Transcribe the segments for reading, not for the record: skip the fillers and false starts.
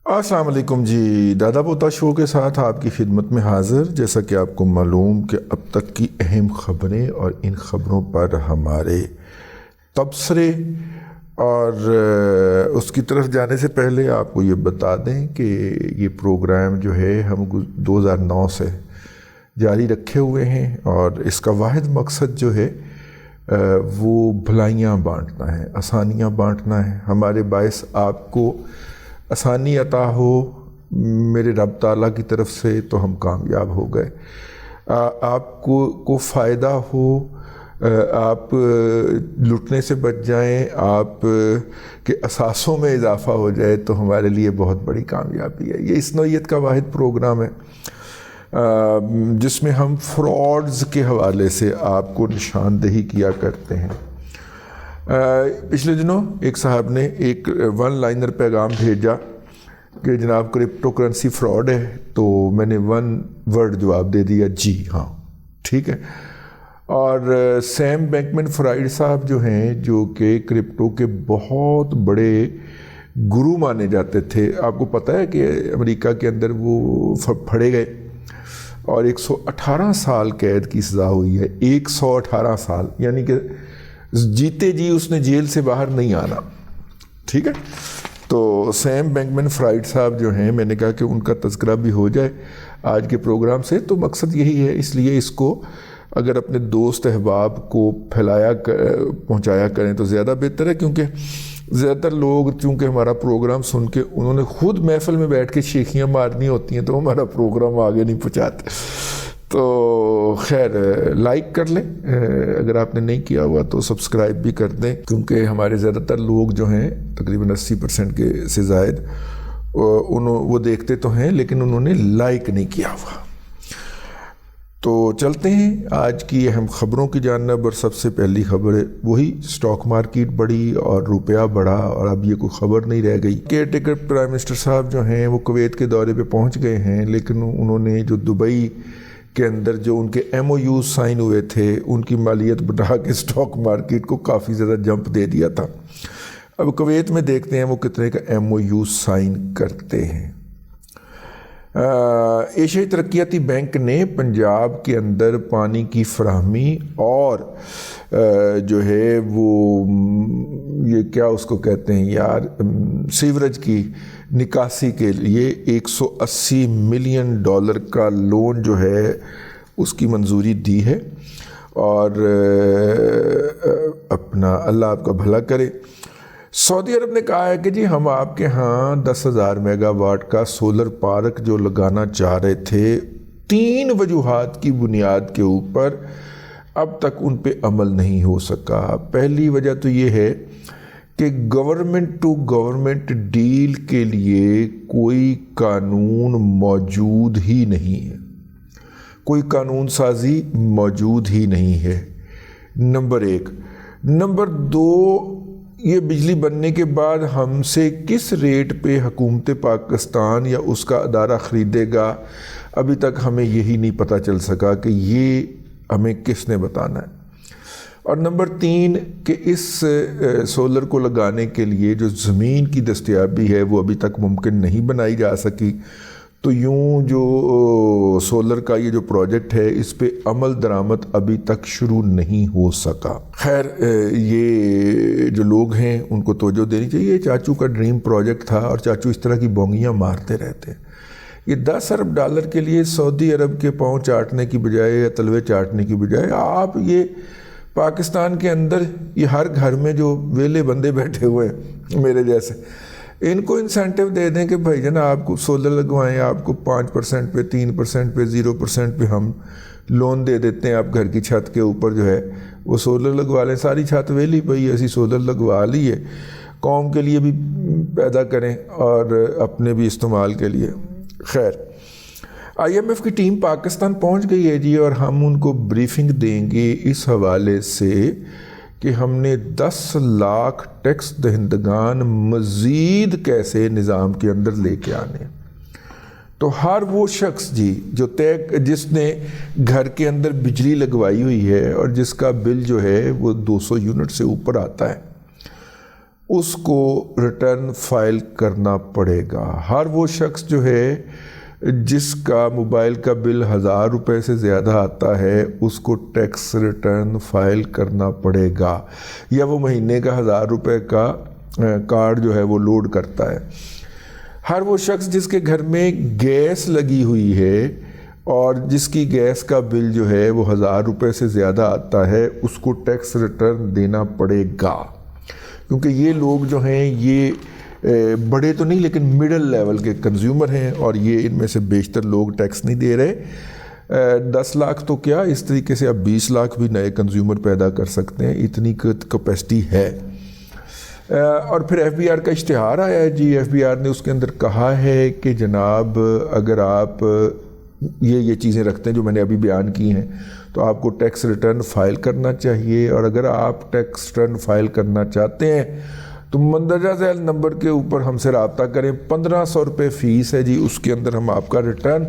السلام علیکم جی، دادا پوتا شو کے ساتھ آپ کی خدمت میں حاضر۔ جیسا کہ آپ کو معلوم کہ اب تک کی اہم خبریں اور ان خبروں پر ہمارے تبصرے اور اس کی طرف جانے سے پہلے آپ کو یہ بتا دیں کہ یہ پروگرام جو ہے ہم 2009 سے جاری رکھے ہوئے ہیں اور اس کا واحد مقصد جو ہے وہ بھلائیاں بانٹنا ہے، آسانیاں بانٹنا ہے۔ ہمارے باعث آپ کو آسانی عطا ہو میرے رب تعالیٰ کی طرف سے تو ہم کامیاب ہو گئے۔ آپ کو فائدہ ہو، آپ لٹنے سے بچ جائیں، آپ کے اثاثوں میں اضافہ ہو جائے تو ہمارے لیے بہت بڑی کامیابی ہے۔ یہ اس نوعیت کا واحد پروگرام ہے جس میں ہم فراڈز کے حوالے سے آپ کو نشاندہی کیا کرتے ہیں۔ پچھلے دنوں ایک صاحب نے ایک ون لائنر پیغام بھیجا کہ جناب کرپٹو کرنسی فراڈ ہے، تو میں نے ون ورڈ جواب دے دیا، جی ہاں ٹھیک ہے۔ اور سیم بینکمن فرائڈ صاحب جو ہیں، جو کہ کرپٹو کے بہت بڑے گرو مانے جاتے تھے، آپ کو پتہ ہے کہ امریکہ کے اندر وہ پھڑے گئے اور 118 سال قید کی سزا ہوئی ہے۔ 118 سال، یعنی کہ جیتے جی اس نے جیل سے باہر نہیں آنا، ٹھیک ہے۔ تو سیم بینکمن فرائڈ صاحب جو ہیں، میں نے کہا کہ ان کا تذکرہ بھی ہو جائے آج کے پروگرام سے، تو مقصد یہی ہے۔ اس لیے اس کو اگر اپنے دوست احباب کو پہنچایا کریں تو زیادہ بہتر ہے، کیونکہ زیادہ تر لوگ چونکہ ہمارا پروگرام سن کے انہوں نے خود محفل میں بیٹھ کے شیخیاں مارنی ہوتی ہیں تو ہمارا پروگرام آگے نہیں پہنچاتے۔ تو خیر، لائک کر لیں، اگر آپ نے نہیں کیا ہوا تو سبسکرائب بھی کر دیں، کیونکہ ہمارے زیادہ تر لوگ جو ہیں تقریباً 80% کے سے زائد وہ دیکھتے تو ہیں لیکن انہوں نے لائک نہیں کیا ہوا۔ تو چلتے ہیں آج کی اہم خبروں کی جانب، اور سب سے پہلی خبر ہے وہی اسٹاک مارکیٹ بڑھی اور روپیہ بڑھا، اور اب یہ کوئی خبر نہیں رہ گئی۔ کیئر ٹیکر پرائم منسٹر صاحب جو ہیں وہ کویت کے دورے پہ پہنچ گئے ہیں، لیکن انہوں نے جو دبئی کے اندر جو ان کے ایم او یوز سائن ہوئے تھے ان کی مالیت بڑھا کے اسٹاک مارکیٹ کو کافی زیادہ جمپ دے دیا تھا۔ اب کویت میں دیکھتے ہیں وہ کتنے کا ایم او یوز سائن کرتے ہیں۔ ایشیائی ترقیاتی بینک نے پنجاب کے اندر پانی کی فراہمی اور جو ہے وہ یہ کیا اس کو کہتے ہیں یار، سیوریج کی نکاسی کے لیے $180 ملین کا لون جو ہے اس کی منظوری دی ہے، اور اپنا اللہ آپ کا بھلا کرے۔ سعودی عرب نے کہا ہے کہ جی ہم آپ کے ہاں 10,000 میگا واٹ کا سولر پارک جو لگانا چاہ رہے تھے، 3 وجوہات کی بنیاد کے اوپر اب تک ان پہ عمل نہیں ہو سکا۔ پہلی وجہ تو یہ ہے کہ گورنمنٹ ٹو گورنمنٹ ڈیل کے لیے کوئی قانون موجود ہی نہیں ہے، کوئی قانون سازی موجود ہی نہیں ہے، نمبر 1۔ نمبر 2، یہ بجلی بننے کے بعد ہم سے کس ریٹ پہ حکومت پاکستان یا اس کا ادارہ خریدے گا، ابھی تک ہمیں یہی نہیں پتہ چل سکا کہ یہ ہمیں کس نے بتانا ہے۔ اور نمبر 3 کہ اس سولر کو لگانے کے لیے جو زمین کی دستیابی ہے وہ ابھی تک ممکن نہیں بنائی جا سکی، تو یوں جو سولر کا یہ جو پروجیکٹ ہے اس پہ عمل درآمد ابھی تک شروع نہیں ہو سکا۔ خیر، یہ جو لوگ ہیں ان کو توجہ دینی چاہیے، چاچو کا ڈریم پروجیکٹ تھا اور چاچو اس طرح کی بونگیاں مارتے رہتے ہیں۔ یہ $10 ارب کے لیے سعودی عرب کے پاؤں چاٹنے کی بجائے یا تلوے چاٹنے کی بجائے آپ یہ پاکستان کے اندر یہ ہر گھر میں جو ویلے بندے بیٹھے ہوئے ہیں میرے جیسے، ان کو انسینٹیو دے دیں کہ بھائی جان آپ کو سولر لگوائیں، آپ کو 5% پہ 3% پہ 0% پہ ہم لون دے دیتے ہیں، آپ گھر کی چھت کے اوپر جو ہے وہ سولر لگوا لیں، ساری چھت ویلی پئی ایسی سولر لگوا لیے، قوم کے لیے بھی پیدا کریں اور اپنے بھی استعمال کے لیے۔ خیر، IMF کی ٹیم پاکستان پہنچ گئی ہے جی، اور ہم ان کو بریفنگ دیں گے اس حوالے سے کہ ہم نے 10 لاکھ ٹیکس دہندگان مزید کیسے نظام کے اندر لے کے آنے۔ تو ہر وہ شخص جی جو جس نے گھر کے اندر بجلی لگوائی ہوئی ہے اور جس کا بل جو ہے وہ 200 یونٹ سے اوپر آتا ہے، اس کو ریٹرن فائل کرنا پڑے گا۔ ہر وہ شخص جو ہے جس کا موبائل کا بل 1000 روپے سے زیادہ آتا ہے اس کو ٹیکس ریٹرن فائل کرنا پڑے گا، یا وہ مہینے کا 1000 روپے کا کارڈ جو ہے وہ لوڈ کرتا ہے۔ ہر وہ شخص جس کے گھر میں گیس لگی ہوئی ہے اور جس کی گیس کا بل جو ہے وہ 1000 روپے سے زیادہ آتا ہے اس کو ٹیکس ریٹرن دینا پڑے گا، کیونکہ یہ لوگ جو ہیں یہ بڑے تو نہیں لیکن مڈل لیول کے کنزیومر ہیں، اور یہ ان میں سے بیشتر لوگ ٹیکس نہیں دے رہے۔ 10 لاکھ تو کیا، اس طریقے سے اب 20 لاکھ بھی نئے کنزیومر پیدا کر سکتے ہیں، اتنی کیپیسٹی ہے۔ اور پھر ایف بی آر کا اشتہار آیا ہے جی، ایف بی آر نے اس کے اندر کہا ہے کہ جناب اگر آپ یہ چیزیں رکھتے ہیں جو میں نے ابھی بیان کی ہیں تو آپ کو ٹیکس ریٹرن فائل کرنا چاہیے، اور اگر آپ ٹیکس ریٹرن فائل کرنا چاہتے ہیں تو مندرجہ ذیل نمبر کے اوپر ہم سے رابطہ کریں۔ 1500 روپے فیس ہے جی، اس کے اندر ہم آپ کا ریٹرن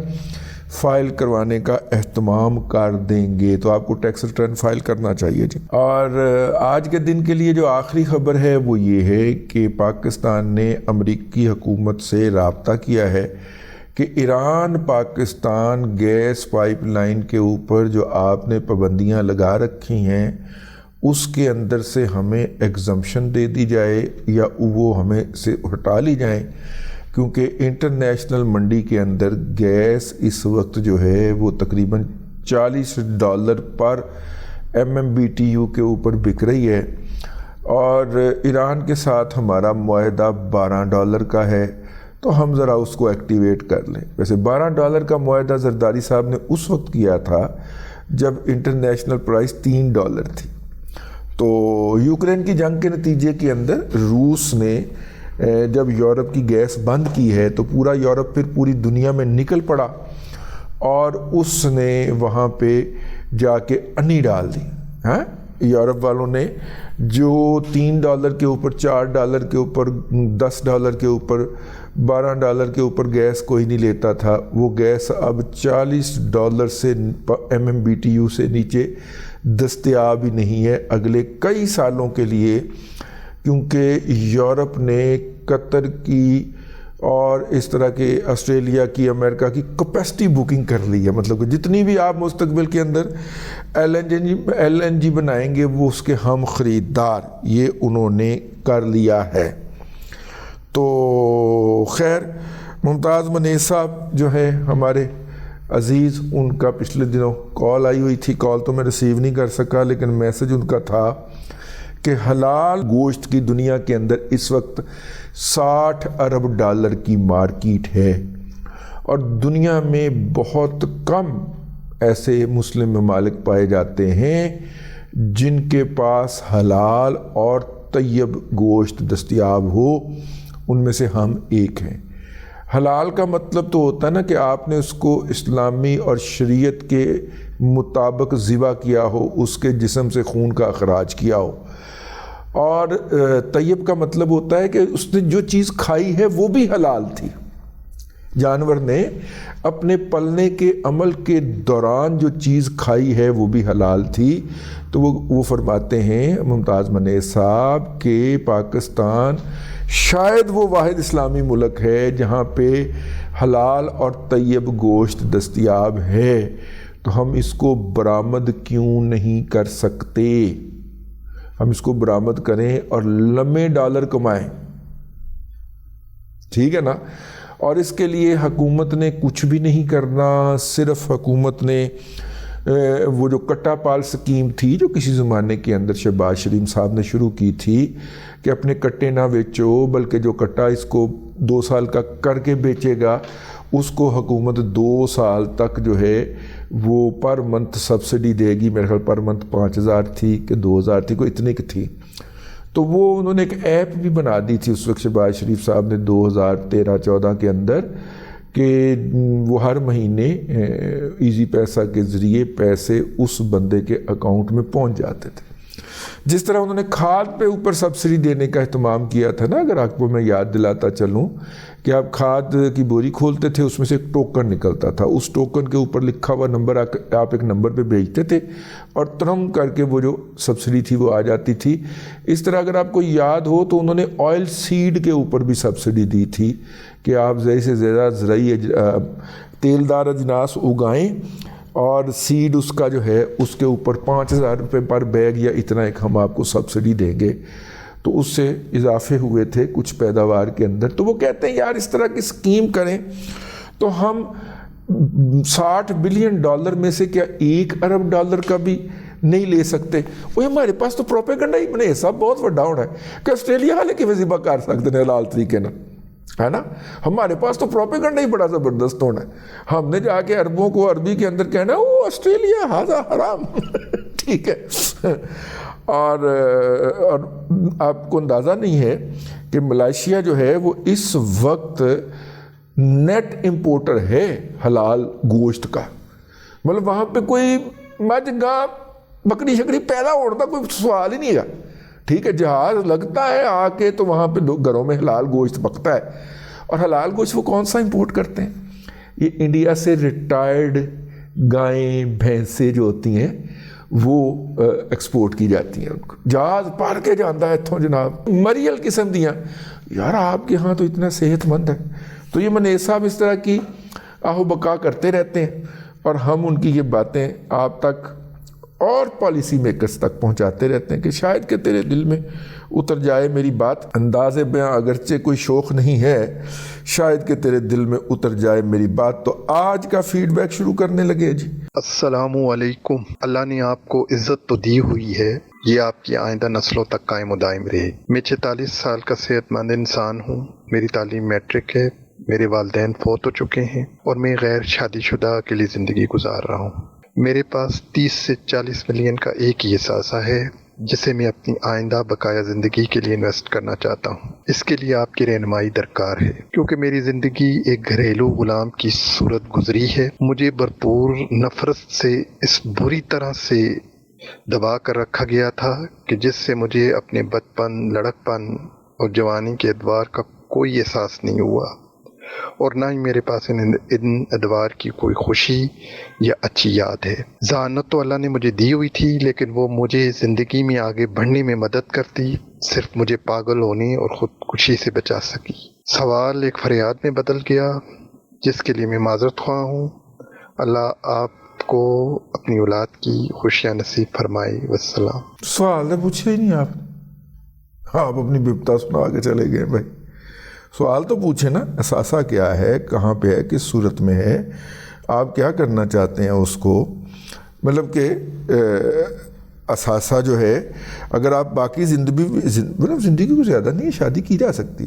فائل کروانے کا اہتمام کر دیں گے، تو آپ کو ٹیکس ریٹرن فائل کرنا چاہیے جی۔ اور آج کے دن کے لیے جو آخری خبر ہے وہ یہ ہے کہ پاکستان نے امریکی حکومت سے رابطہ کیا ہے کہ Iran Pakistan gas pipeline کے اوپر جو آپ نے پابندیاں لگا رکھی ہیں اس کے اندر سے ہمیں ایگزمپشن دے دی جائے یا وہ ہمیں سے ہٹا لی جائیں، کیونکہ انٹرنیشنل منڈی کے اندر گیس اس وقت جو ہے وہ تقریباً $40 پر MMBTU کے اوپر بک رہی ہے، اور ایران کے ساتھ ہمارا معاہدہ $12 کا ہے، تو ہم ذرا اس کو ایکٹیویٹ کر لیں۔ ویسے $12 کا معاہدہ زرداری صاحب نے اس وقت کیا تھا جب انٹرنیشنل پرائس $3 تھی۔ تو یوکرین کی جنگ کے نتیجے کے اندر روس نے جب یورپ کی گیس بند کی ہے تو پورا یورپ پھر پوری دنیا میں نکل پڑا، اور اس نے وہاں پہ جا کے انی ڈال دی۔ ہاں، یورپ والوں نے جو $3 کے اوپر، $4 کے اوپر، $10 کے اوپر، $12 کے اوپر گیس کوئی نہیں لیتا تھا، وہ گیس اب $40 سے MMBTU سے نیچے دستیاب ہی نہیں ہے اگلے کئی سالوں کے لیے، کیونکہ یورپ نے قطر کی اور اس طرح کے آسٹریلیا کی، امریکہ کی کیپیسٹی بکنگ کر لی ہے۔ مطلب کہ جتنی بھی آپ مستقبل کے اندر LNG بنائیں گے وہ اس کے ہم خریدار یہ انہوں نے کر لیا ہے۔ تو خیر، ممتاز منیز صاحب جو ہیں ہمارے عزیز، ان کا پچھلے دنوں کال آئی ہوئی تھی، کال تو میں ریسیو نہیں کر سکا، لیکن میسج ان کا تھا کہ حلال گوشت کی دنیا کے اندر اس وقت $60 ارب کی مارکیٹ ہے، اور دنیا میں بہت کم ایسے مسلم ممالک پائے جاتے ہیں جن کے پاس حلال اور طیب گوشت دستیاب ہو، ان میں سے ہم ایک ہیں۔ حلال کا مطلب تو ہوتا ہے نا کہ آپ نے اس کو اسلامی اور شریعت کے مطابق ذبح کیا ہو، اس کے جسم سے خون کا اخراج کیا ہو، اور طیب کا مطلب ہوتا ہے کہ اس نے جو چیز کھائی ہے وہ بھی حلال تھی، جانور نے اپنے پلنے کے عمل کے دوران جو چیز کھائی ہے وہ بھی حلال تھی۔ تو وہ فرماتے ہیں ممتاز منیز صاحب کہ پاکستان شاید وہ واحد اسلامی ملک ہے جہاں پہ حلال اور طیب گوشت دستیاب ہے، تو ہم اس کو برآمد کیوں نہیں کر سکتے؟ ہم اس کو برآمد کریں اور لمبے ڈالر کمائیں، ٹھیک ہے نا؟ اور اس کے لیے حکومت نے کچھ بھی نہیں کرنا، صرف حکومت نے وہ جو کٹا پال سکیم تھی جو کسی زمانے کے اندر شہباز شریف صاحب نے شروع کی تھی کہ اپنے کٹے نہ بیچو، بلکہ جو کٹا اس کو 2 سال کا کر کے بیچے گا اس کو حکومت 2 سال تک جو ہے وہ پر منتھ سبسڈی دے گی۔ میرے خیال پر منتھ 5000 تھی کہ 2000 تھی، کوئی اتنے کی تھی۔ تو وہ انہوں نے ایک ایپ بھی بنا دی تھی اس وقت شہباز شریف صاحب نے 2013-14 کے اندر، کہ وہ ہر مہینے ایزی پیسہ کے ذریعے پیسے اس بندے کے اکاؤنٹ میں پہنچ جاتے تھے۔ جس طرح انہوں نے کھاد پہ اوپر سبسڈی دینے کا اہتمام کیا تھا نا، اگر آپ کو میں یاد دلاتا چلوں کہ آپ کھاد کی بوری کھولتے تھے، اس میں سے ایک ٹوکن نکلتا تھا، اس ٹوکن کے اوپر لکھا ہوا نمبر آپ ایک نمبر پہ بھیجتے تھے اور ترم کر کے وہ جو سبسڈی تھی وہ آ جاتی تھی۔ اس طرح اگر آپ کو یاد ہو تو انہوں نے آئل سیڈ کے اوپر بھی سبسڈی دی تھی کہ آپ زیادہ سے زیادہ زرعی تیلدار اجناس اگائیں، اور سیڈ اس کا جو ہے اس کے اوپر 5,000 روپے پر بیگ یا اتنا ایک ہم آپ کو سبسڈی دیں گے۔ تو اس سے اضافے ہوئے تھے کچھ پیداوار کے اندر۔ تو وہ کہتے ہیں یار اس طرح کی اسکیم کریں تو ہم $60 بلین میں سے کیا $1 ارب کا بھی نہیں لے سکتے؟ وہ ہمارے پاس تو پروپیگنڈا ہی بنے سب بہت بڑا ہونا ہے کہ آسٹریلیا والے کی وظیفہ کر سکتے ہیں حلال طریقے نا، ہے نا؟ ہمارے پاس تو پروپیگنڈا ہی بڑا زبردست ہونا ہے۔ ہم نے جا کے عربوں کو عربی کے اندر کہنا وہ آسٹریلیا ہاذا حرام ٹھیک ہے۔ اور آپ کو اندازہ نہیں ہے کہ ملائیشیا جو ہے وہ اس وقت نیٹ امپورٹر ہے حلال گوشت کا، مطلب وہاں پہ کوئی مجھ گاں بکری شکری پیدا ہوتا کوئی سوال ہی نہیں ہے، ٹھیک ہے؟ جہاز لگتا ہے آ کے تو وہاں پہ گھروں میں حلال گوشت پکتا ہے۔ اور حلال گوشت وہ کون سا امپورٹ کرتے ہیں؟ یہ انڈیا سے ریٹائرڈ گائیں بھینسیں جو ہوتی ہیں وہ ایکسپورٹ کی جاتی ہیں، ان کو جہاز پار کے جاتا ہے اتھوں جناب، مریل قسم دیاں۔ یار آپ کے ہاں تو اتنا صحت مند ہے۔ تو یہ منیز صاحب اس طرح کی آہو بقا کرتے رہتے ہیں اور ہم ان کی یہ باتیں آپ تک اور پالیسی میکرز تک پہنچاتے رہتے ہیں کہ شاید کہ تیرے دل میں اتر جائے میری بات۔ انداز بیاں اگرچہ کوئی شوق نہیں ہے، شاید کہ تیرے دل میں اتر جائے میری بات۔ تو آج کا فیڈ بیک شروع کرنے لگے جی۔ السلام علیکم۔ اللہ نے آپ کو عزت تو دی ہوئی ہے، یہ آپ کی آئندہ نسلوں تک قائم و دائم رہے۔ میں 46 سال کا صحت مند انسان ہوں، میری تعلیم میٹرک ہے، میرے والدین فوت ہو چکے ہیں اور میں غیر شادی شدہ اکیلی زندگی گزار رہا ہوں۔ میرے پاس 30 سے 40 ملین کا ایک ہی اثاثہ ہے جسے میں اپنی آئندہ بقایا زندگی کے لیے انویسٹ کرنا چاہتا ہوں۔ اس کے لیے آپ کی رہنمائی درکار ہے کیونکہ میری زندگی ایک گھریلو غلام کی صورت گزری ہے۔ مجھے بھرپور نفرت سے اس بری طرح سے دبا کر رکھا گیا تھا کہ جس سے مجھے اپنے بچپن، لڑکپن اور جوانی کے ادوار کا کوئی احساس نہیں ہوا، اور نہ ہی میرے پاس ان ادوار کی کوئی خوشی یا اچھی یاد ہے۔ ذہانت تو اللہ نے مجھے دی ہوئی تھی، لیکن وہ مجھے زندگی میں آگے بڑھنے میں مدد کرتی، صرف مجھے پاگل ہونے اور خودکشی سے بچا سکی۔ سوال ایک فریاد میں بدل گیا جس کے لیے میں معذرت خواہ ہوں۔ اللہ آپ کو اپنی اولاد کی خوشیاں نصیب فرمائے۔ والسلام۔ سوال تو پوچھے ہی نہیں آپ اپنی بپتا سنا کے چلے گئے بھائی۔ سوال تو پوچھے نا، اثاثہ کیا ہے، کہاں پہ ہے، کس صورت میں ہے، آپ کیا کرنا چاہتے ہیں اس کو۔ مطلب کہ اثاثہ جو ہے اگر آپ باقی زندگی کو زیادہ نہیں شادی کی جا سکتی،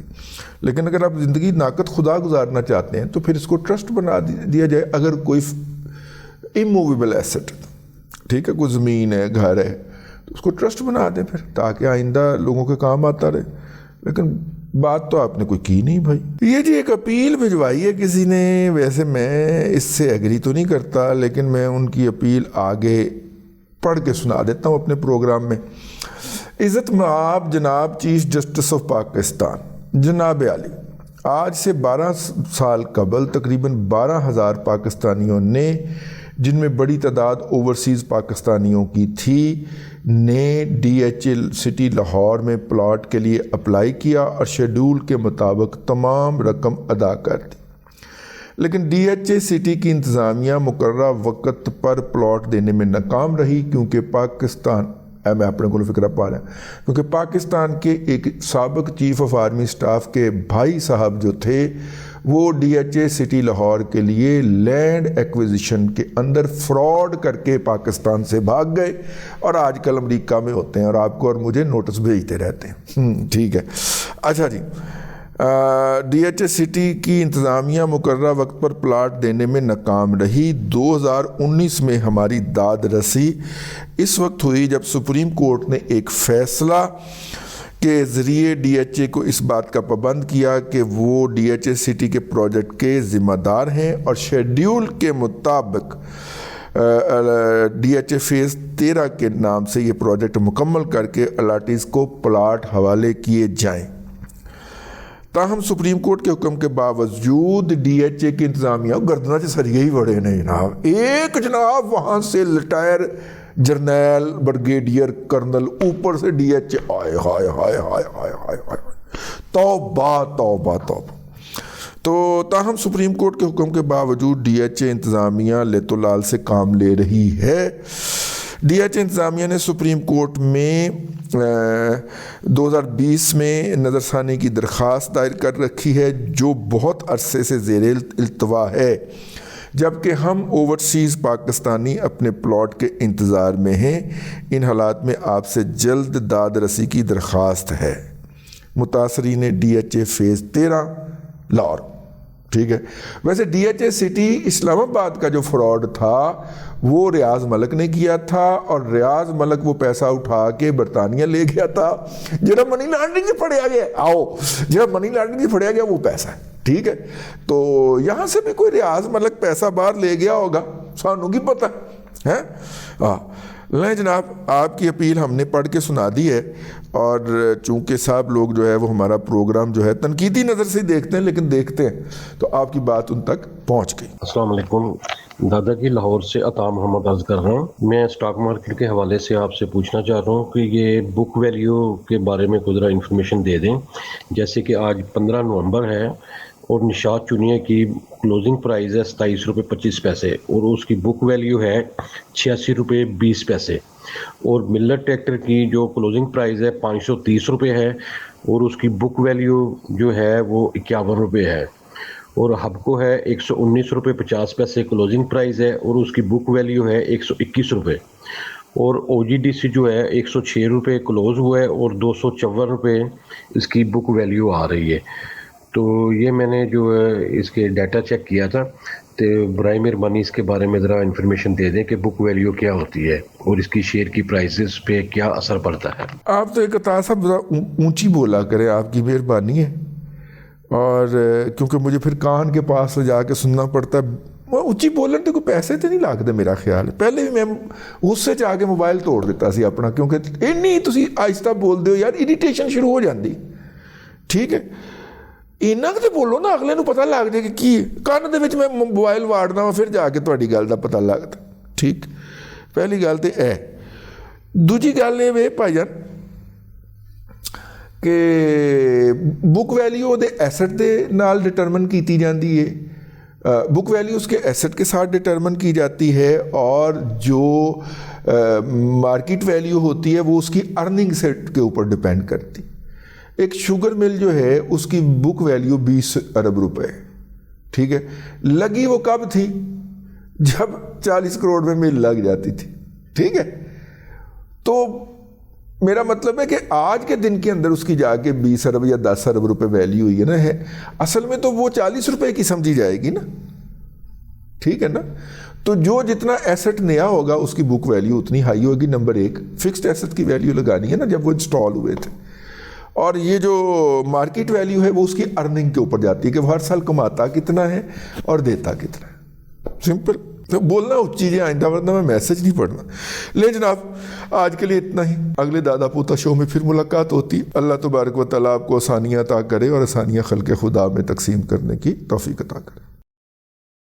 لیکن اگر آپ زندگی ناقد خدا گزارنا چاہتے ہیں تو پھر اس کو ٹرسٹ بنا دیا جائے۔ اگر کوئی اموویبل ایسٹ، ٹھیک ہے، کوئی زمین ہے، گھر ہے، تو اس کو ٹرسٹ بنا دیں پھر، تاکہ آئندہ لوگوں کے کام آتا رہے۔ لیکن بات تو آپ نے کوئی کی نہیں بھائی۔ یہ جی ایک اپیل بھجوائی ہے کسی نے، ویسے میں اس سے ایگری تو نہیں کرتا، لیکن میں ان کی اپیل آگے پڑھ کے سنا دیتا ہوں اپنے پروگرام میں۔ عزت مآب جناب چیف جسٹس آف پاکستان جناب عالی، آج سے 12 سال قبل تقریباً 12,000 پاکستانیوں نے، جن میں بڑی تعداد اوورسیز پاکستانیوں کی تھی، نے D H A city Lahore میں پلاٹ کے لیے اپلائی کیا اور شیڈول کے مطابق تمام رقم ادا کر دی، لیکن ڈی ایچ اے سٹی کی انتظامیہ مقررہ وقت پر پلاٹ دینے میں ناکام رہی کیونکہ میں اپنے کو فکرہ پا رہا ہوں کیونکہ پاکستان کے ایک سابق چیف آف آرمی سٹاف کے بھائی صاحب جو تھے وہ D H A city Lahore کے لیے لینڈ ایکویزیشن کے اندر فراڈ کر کے پاکستان سے بھاگ گئے اور آج کل امریکہ میں ہوتے ہیں اور آپ کو اور مجھے نوٹس بھیجتے رہتے ہیں۔ ٹھیک ہے، اچھا جی، ڈی ایچ اے سٹی کی انتظامیہ مقررہ وقت پر پلاٹ دینے میں ناکام رہی۔ 2019 میں ہماری داد رسی اس وقت ہوئی جب سپریم کورٹ نے ایک فیصلہ کے ذریعے ڈی ایچ اے کو اس بات کا پابند کیا کہ وہ ڈی ایچ اے سٹی کے پروجیکٹ کے ذمہ دار ہیں اور شیڈیول کے مطابق DHA فیز 13 کے نام سے یہ پروجیکٹ مکمل کر کے الاٹیز کو پلاٹ حوالے کیے جائیں۔ تاہم سپریم کورٹ کے حکم کے باوجود DHA کی انتظامیہ گردنہ سے سریے ہی بڑے نہیں جناب، ایک جناب وہاں سے ریٹائر جرنیل بریگیڈیئر کرنل، اوپر سے DHA، ہائے ہائے ہائے ہائے ہائے ہائے ہائے، توبہ توبہ توبہ۔ تو تاہم سپریم کورٹ کے حکم کے باوجود DHA انتظامیہ لیت و لال سے کام لے رہی ہے۔ DHA انتظامیہ نے سپریم کورٹ میں 2020 میں نظر ثانی کی درخواست دائر کر رکھی ہے جو بہت عرصے سے زیر التوا ہے، جبکہ ہم اوورسیز پاکستانی اپنے پلاٹ کے انتظار میں ہیں۔ ان حالات میں آپ سے جلد داد رسی کی درخواست ہے۔ متاثرین DHA فیز 13 لاہور، ٹھیک ہے۔ ویسے DHA سٹی اسلام آباد کا جو فراڈ تھا وہ ریاض ملک نے کیا تھا، اور ریاض ملک وہ پیسہ اٹھا کے برطانیہ لے گیا تھا، جہاں منی لانڈرنگ سے پھڑیا گیا، جہاں منی لانڈرنگ سے پھڑیا گیا وہ پیسہ ہے، ٹھیک ہے۔ تو یہاں سے بھی کوئی ریاض ملک پیسہ باہر لے گیا ہوگا، سانوں کی پتہ ہے۔ لیں جناب، آپ کی اپیل ہم نے پڑھ کے سنا دی ہے، اور چونکہ صاحب لوگ جو ہے وہ ہمارا پروگرام جو ہے تنقیدی نظر سے دیکھتے ہیں، لیکن دیکھتے ہیں تو آپ کی بات ان تک پہنچ گئی۔ السلام علیکم، دادا جی لاہور سے عطا محمد عرض کر رہا ہوں۔ میں اسٹاک مارکیٹ کے حوالے سے آپ سے پوچھنا چاہ رہا ہوں کہ یہ بک ویلیو کے بارے میں کوئی ذرا انفارمیشن دے دیں۔ جیسے کہ آج 15 نومبر ہے اور نشاط چونیہ کی کلوزنگ پرائز ہے 27 روپے 25 پیسے، اور اس کی بک ویلیو ہے 86 روپے 20 پیسے، اور ملر ٹریکٹر کی جو کلوزنگ پرائز ہے 530 روپے ہے، اور اس کی بک ویلیو جو ہے وہ 51 روپے ہے، اور ہبکو ہے 119 روپے 50 پیسے کلوزنگ پرائز ہے، اور اس کی بک ویلیو ہے 121 روپے، اور OGDC جو ہے 106 روپے کلوز ہوا ہے، اور 254 روپے اس کی بک ویلیو آ رہی ہے۔ تو یہ میں نے جو ہے اس کے ڈیٹا چیک کیا تھا، تو برائے مہربانی اس کے بارے میں ذرا انفارمیشن دے دیں کہ بک ویلیو کیا ہوتی ہے اور اس کی شیئر کی پرائسز پہ کیا اثر پڑتا ہے۔ آپ تو ایک عطا صاحب ذرا اونچی بولا کریں، آپ کی مہربانی ہے، اور کیونکہ مجھے پھر کان کے پاس سے جا کے سننا پڑتا ہے، وہ اونچی بولن تو کوئی پیسے تو نہیں لگتے میرا خیال ہے۔ پہلے بھی میں غصے چ آ کے موبائل توڑ دیتا سی اپنا، کیونکہ اینی تسی آہستہ بول دے ہو یار، اریٹیشن شروع ہو جاندی، ٹھیک ہے۔ اینا کہ بولو نا، اگلے نو پتہ لگ جائے کہ کی کان دے وچ میں موبائل واڑنا وا، پھر جا کے تہاڈی گل دا پتہ لگتا، ٹھیک۔ پہلی گل تے اے، دوجی گل یہ بھائی جان کہ بک ویلیو دے ایسٹ دے نال ڈٹرمن کیتی جاندی ہے، بک ویلیو اس کے ایسٹ کے ساتھ ڈٹرمن کی جاتی ہے، اور جو مارکیٹ ویلیو ہوتی ہے وہ اس کی ارننگ سیٹ کے اوپر ڈیپینڈ کرتی۔ ایک شوگر مل جو ہے اس کی بک ویلیو 20 ارب روپے، ٹھیک ہے، لگی وہ کب تھی؟ جب 40 کروڑ میں مل لگ جاتی تھی، ٹھیک ہے۔ تو میرا مطلب ہے کہ آج کے دن کے اندر اس کی جا کے 20 ارب یا 10 ارب روپے ویلیو ہوئی ہے نا، ہے اصل میں تو وہ 40 روپے کی سمجھی جائے گی نا، ٹھیک ہے نا۔ تو جو جتنا ایسٹ نیا ہوگا اس کی بک ویلیو اتنی ہائی ہوگی۔ نمبر ایک، فکسڈ ایسٹ کی ویلیو لگانی ہے نا جب وہ انسٹال ہوئے تھے، اور یہ جو مارکیٹ ویلیو ہے وہ اس کی ارننگ کے اوپر جاتی ہے کہ وہ ہر سال کماتا کتنا ہے اور دیتا کتنا ہے، سمپل۔ تو بولنا اچھی چیزیں آئندہ، ورنہ میں میسج نہیں پڑھنا۔ لے جناب، آج کے لیے اتنا ہی، اگلے دادا پوتا شو میں پھر ملاقات ہوتی۔ اللہ تبارک و تعالیٰ آپ کو آسانیاں عطا کرے اور آسانیاں خلق خدا میں تقسیم کرنے کی توفیق عطا کرے۔